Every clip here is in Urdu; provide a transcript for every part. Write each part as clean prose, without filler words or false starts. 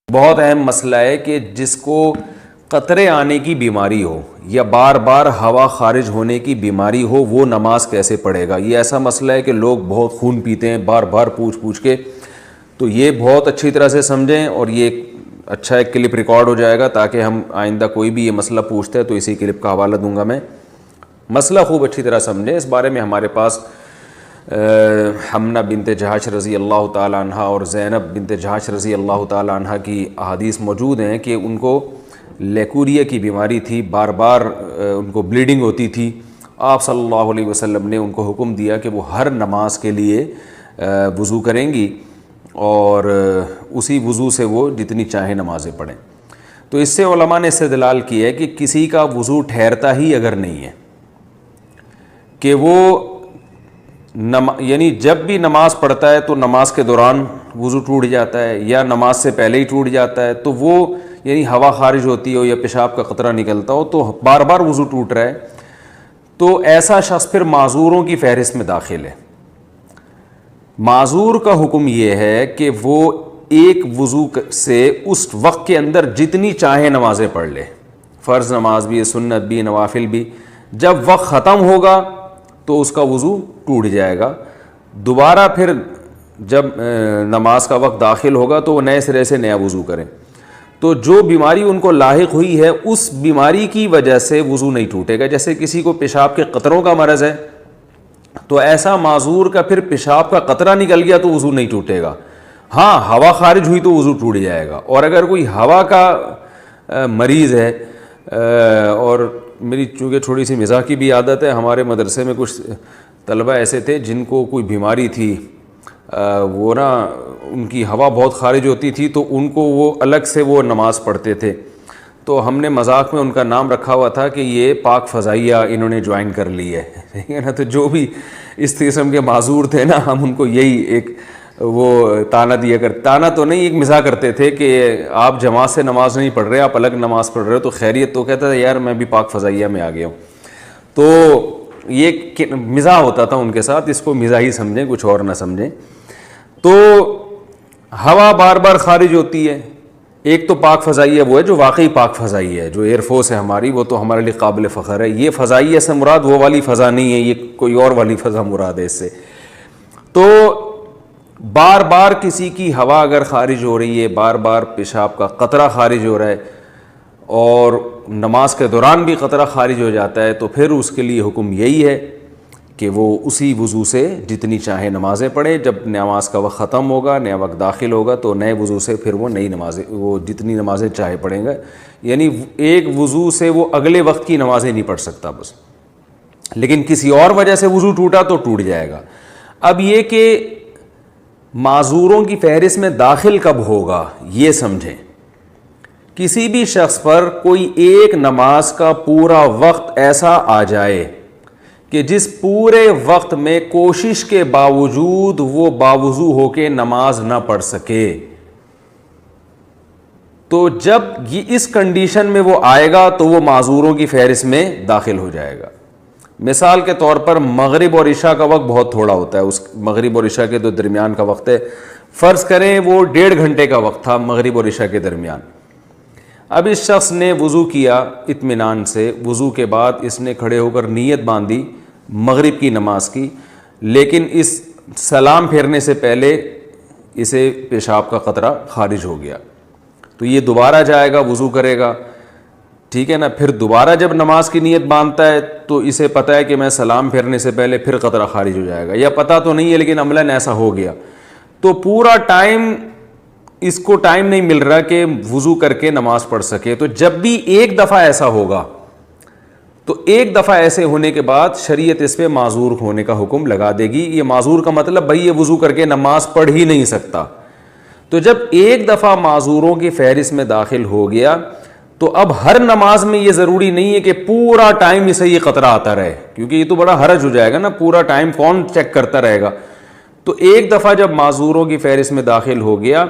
بہت اہم مسئلہ ہے کہ جس کو قطرے آنے کی بیماری ہو یا بار بار ہوا خارج ہونے کی بیماری ہو وہ نماز کیسے پڑھے گا. یہ ایسا مسئلہ ہے کہ لوگ بہت خون پیتے ہیں بار بار پوچھ کے, تو یہ بہت اچھی طرح سے سمجھیں اور یہ اچھا ایک کلپ ریکارڈ ہو جائے گا تاکہ ہم آئندہ کوئی بھی یہ مسئلہ پوچھتا ہے تو اسی کلپ کا حوالہ دوں گا میں. مسئلہ خوب اچھی طرح سمجھیں. اس بارے میں ہمارے پاس حمنہ بنت جہش رضی اللہ تعالی عنہ اور زینب بنت جہش رضی اللہ تعالی عنہ کی احادیث موجود ہیں کہ ان کو لیکوریا کی بیماری تھی, بار بار ان کو بلیڈنگ ہوتی تھی. آپ صلی اللہ علیہ وسلم نے ان کو حکم دیا کہ وہ ہر نماز کے لیے وضو کریں گی اور اسی وضو سے وہ جتنی چاہیں نمازیں پڑھیں. تو اس سے علماء نے استدلال کی ہے کہ کسی کا وضو ٹھہرتا ہی اگر نہیں ہے کہ وہ یعنی جب بھی نماز پڑھتا ہے تو نماز کے دوران وضو ٹوٹ جاتا ہے یا نماز سے پہلے ہی ٹوٹ جاتا ہے, تو وہ یعنی ہوا خارج ہوتی ہو یا پیشاب کا قطرہ نکلتا ہو تو بار بار وضو ٹوٹ رہا ہے, تو ایسا شخص پھر معذوروں کی فہرست میں داخل ہے. معذور کا حکم یہ ہے کہ وہ ایک وضو سے اس وقت کے اندر جتنی چاہے نمازیں پڑھ لے, فرض نماز بھی, سنت بھی, نوافل بھی. جب وقت ختم ہوگا تو اس کا وضو ٹوٹ جائے گا. دوبارہ پھر جب نماز کا وقت داخل ہوگا تو وہ نئے سرے سے نیا وضو کریں. تو جو بیماری ان کو لاحق ہوئی ہے اس بیماری کی وجہ سے وضو نہیں ٹوٹے گا. جیسے کسی کو پیشاب کے قطروں کا مرض ہے تو ایسا معذور کا پھر پیشاب کا قطرہ نکل گیا تو وضو نہیں ٹوٹے گا. ہاں ہوا خارج ہوئی تو وضو ٹوٹ جائے گا. اور اگر کوئی ہوا کا مریض ہے, اور میری چونکہ تھوڑی سی مزاح کی بھی عادت ہے, ہمارے مدرسے میں کچھ طلبہ ایسے تھے جن کو کوئی بیماری تھی, وہ نا ان کی ہوا بہت خارج ہوتی تھی تو ان کو وہ الگ سے وہ نماز پڑھتے تھے. تو ہم نے مذاق میں ان کا نام رکھا ہوا تھا کہ یہ پاک فضائیہ انہوں نے جوائن کر لی ہے, ٹھیک ہے نا. تو جو بھی اس قسم کے معذور تھے نا, ہم ان کو یہی ایک وہ تانا دیا تانا تو نہیں, ایک مزاح کرتے تھے کہ آپ جماعت سے نماز نہیں پڑھ رہے, آپ الگ نماز پڑھ رہے ہو تو خیریت. تو کہتا تھا یار میں بھی پاک فضائیہ میں آ گیا ہوں. تو یہ مزاح ہوتا تھا ان کے ساتھ, اس کو مزاح ہی سمجھیں, کچھ اور نہ سمجھیں. تو ہوا بار بار خارج ہوتی ہے. ایک تو پاک فضائیہ وہ ہے جو واقعی پاک فضائیہ ہے, جو ایئر فورس ہے ہماری, وہ تو ہمارے لیے قابل فخر ہے. یہ فضائیہ سے مراد وہ والی فضا نہیں ہے, یہ کوئی اور والی فضا مراد ہے اس سے. تو بار بار کسی کی ہوا اگر خارج ہو رہی ہے, بار بار پیشاب کا قطرہ خارج ہو رہا ہے اور نماز کے دوران بھی قطرہ خارج ہو جاتا ہے, تو پھر اس کے لیے حکم یہی ہے کہ وہ اسی وضو سے جتنی چاہے نمازیں پڑھے. جب نماز کا وقت ختم ہوگا, نیا وقت داخل ہوگا تو نئے وضو سے پھر وہ نئی نمازیں, وہ جتنی نمازیں چاہے پڑھیں گا. یعنی ایک وضو سے وہ اگلے وقت کی نمازیں نہیں پڑھ سکتا بس, لیکن کسی اور وجہ سے وضو ٹوٹا تو ٹوٹ جائے گا. اب یہ کہ معذوروں کی فہرست میں داخل کب ہوگا یہ سمجھیں. کسی بھی شخص پر کوئی ایک نماز کا پورا وقت ایسا آ جائے کہ جس پورے وقت میں کوشش کے باوجود وہ باوضو ہو کے نماز نہ پڑھ سکے, تو جب یہ اس کنڈیشن میں وہ آئے گا تو وہ معذوروں کی فہرست میں داخل ہو جائے گا. مثال کے طور پر مغرب اور عشاء کا وقت بہت تھوڑا ہوتا ہے, اس مغرب اور عشاء کے تو درمیان کا وقت ہے. فرض کریں وہ 1.5 گھنٹے کا وقت تھا مغرب اور عشاء کے درمیان. اب اس شخص نے وضو کیا اطمینان سے, وضو کے بعد اس نے کھڑے ہو کر نیت باندھی مغرب کی نماز کی, لیکن اس سلام پھیرنے سے پہلے اسے پیشاب کا قطرہ خارج ہو گیا. تو یہ دوبارہ جائے گا, وضو کرے گا, ٹھیک ہے نا. پھر دوبارہ جب نماز کی نیت باندھتا ہے تو اسے پتہ ہے کہ میں سلام پھیرنے سے پہلے پھر قطرہ خارج ہو جائے گا, یا پتہ تو نہیں ہے لیکن عملاً ایسا ہو گیا. تو پورا ٹائم اس کو ٹائم نہیں مل رہا کہ وضو کر کے نماز پڑھ سکے. تو جب بھی ایک دفعہ ایسا ہوگا تو ایک دفعہ ایسے ہونے کے بعد شریعت اس پہ معذور ہونے کا حکم لگا دے گی. یہ معذور کا مطلب بھائی یہ وضو کر کے نماز پڑھ ہی نہیں سکتا. تو جب ایک دفعہ معذوروں کی فہرست میں داخل ہو گیا تو اب ہر نماز میں یہ ضروری نہیں ہے کہ پورا ٹائم اسے یہ قطرہ آتا رہے, کیونکہ یہ تو بڑا حرج ہو جائے گا نا, پورا ٹائم کون چیک کرتا رہے گا. تو ایک دفعہ جب معذوروں کی فہرست میں داخل ہو گیا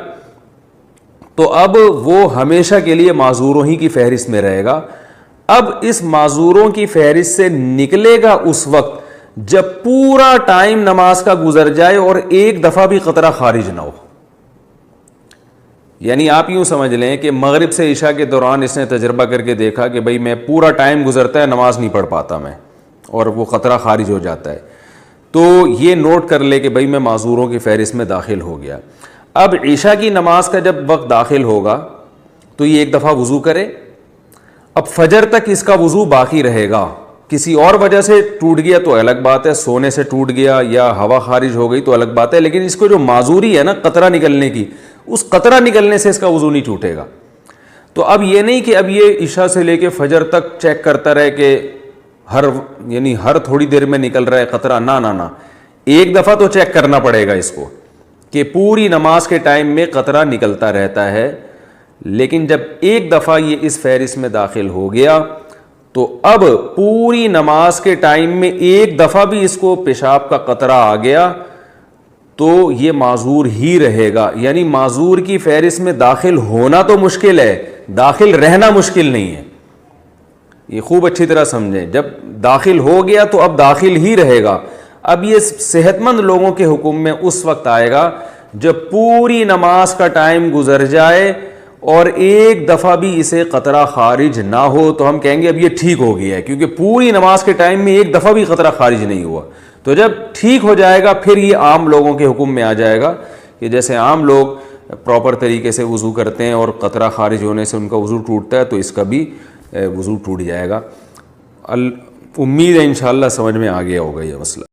تو اب وہ ہمیشہ کے لیے معذوروں ہی کی فہرست میں رہے گا. اب اس معذوروں کی فہرست سے نکلے گا اس وقت جب پورا ٹائم نماز کا گزر جائے اور ایک دفعہ بھی قطرہ خارج نہ ہو. یعنی آپ یوں سمجھ لیں کہ مغرب سے عشاء کے دوران اس نے تجربہ کر کے دیکھا کہ بھئی میں پورا ٹائم گزرتا ہے نماز نہیں پڑھ پاتا میں، اور وہ قطرہ خارج ہو جاتا ہے، تو یہ نوٹ کر لے کہ بھئی میں معذوروں کی فہرست میں داخل ہو گیا۔ اب عشاء کی نماز کا جب وقت داخل ہوگا تو یہ ایک دفعہ وضو کرے، اب فجر تک اس کا وضو باقی رہے گا، کسی اور وجہ سے ٹوٹ گیا تو الگ بات ہے، سونے سے ٹوٹ گیا یا ہوا خارج ہو گئی تو الگ بات ہے، لیکن اس کو جو معذوری ہے نا قطرہ نکلنے کی، اس قطرہ نکلنے سے اس کا وضو نہیں ٹوٹے گا۔ تو اب یہ نہیں کہ اب یہ عشاء سے لے کے فجر تک چیک کرتا رہے کہ ہر تھوڑی دیر میں نکل رہا ہے قطرہ، نہ ایک دفعہ تو چیک کرنا پڑے گا اس کو کہ پوری نماز کے ٹائم میں قطرہ نکلتا رہتا ہے۔ لیکن جب ایک دفعہ یہ اس فہرست میں داخل ہو گیا تو اب پوری نماز کے ٹائم میں ایک دفعہ بھی اس کو پیشاب کا قطرہ آ گیا تو یہ معذور ہی رہے گا، یعنی معذور کی فہرست میں داخل ہونا تو مشکل ہے، داخل رہنا مشکل نہیں ہے۔ یہ خوب اچھی طرح سمجھیں، جب داخل ہو گیا تو اب داخل ہی رہے گا۔ اب یہ صحت مند لوگوں کے حکم میں اس وقت آئے گا جب پوری نماز کا ٹائم گزر جائے اور ایک دفعہ بھی اسے قطرہ خارج نہ ہو، تو ہم کہیں گے اب یہ ٹھیک ہو گیا ہے، کیونکہ پوری نماز کے ٹائم میں ایک دفعہ بھی قطرہ خارج نہیں ہوا۔ تو جب ٹھیک ہو جائے گا پھر یہ عام لوگوں کے حکم میں آ جائے گا کہ جیسے عام لوگ پراپر طریقے سے وضو کرتے ہیں اور قطرہ خارج ہونے سے ان کا وضو ٹوٹتا ہے تو اس کا بھی وضو ٹوٹ جائے گا۔ امید ہے انشاءاللہ سمجھ میں آ گیا ہوگا یہ مسئلہ۔